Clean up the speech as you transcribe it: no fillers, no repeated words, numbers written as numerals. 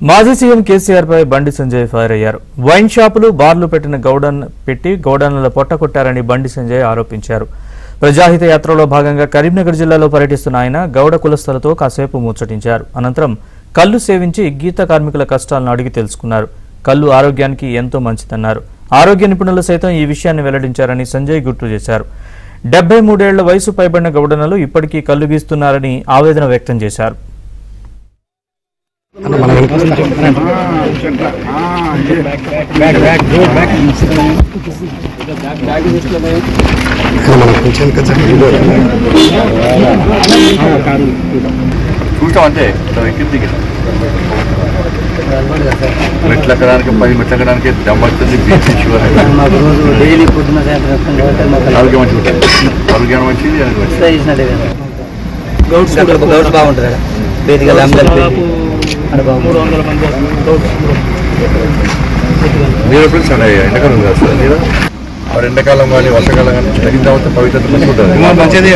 మాజీ సీఎం కేసీఆర్ పై బండి సంజయ్ ఫైర్ అయ్యారు. వైన్ షాపులు, బార్లు పెట్టిన గౌడన్ల పొట్టకొట్టారని బండి సంజయ్ ఆరోపించారు. ప్రజాహిత యాత్రలో భాగంగా కరీంనగర్ జిల్లాలో పర్యటిస్తున్న ఆయన గౌడ కులస్తులతో కాసేపు ముచ్చటించారు. అనంతరం కల్లు సేవించి గీత కార్మికుల కష్టాలను అడిగి తెలుసుకున్నారు. కల్లు ఆరోగ్యానికి ఎంతో మంచిదన్నారు. ఆరోగ్య నిపుణులు సైతం ఈ విషయాన్ని వెల్లడించారని సంజయ్ గుర్తు చేశారు. 73 ఏళ్ల వయసు పైబడిన గౌడనలు ఇప్పటికీ కల్లు గీస్తున్నారని ఆవేదన వ్యక్తం చేశారు. చూస్తామంటే మెట్లెక్కడానికి 10 మెట్లెక్కడానికి దమ్మవుతుంది. డైలీ పొద్దున ఆరోగ్యం మంచిగా ఉంటుంది. ఆరోగ్యం మంచిది. గౌడ్స్ బాగుంటుంది. మీరు ఎప్పుడు చాలా ఎండాకాలం కాదు సార్. మీరు ఎండాకాలం కానీ వర్షాకాలం కానీ తగిన తర్వాత పవిత్రత మంచిగా ఉంటుంది.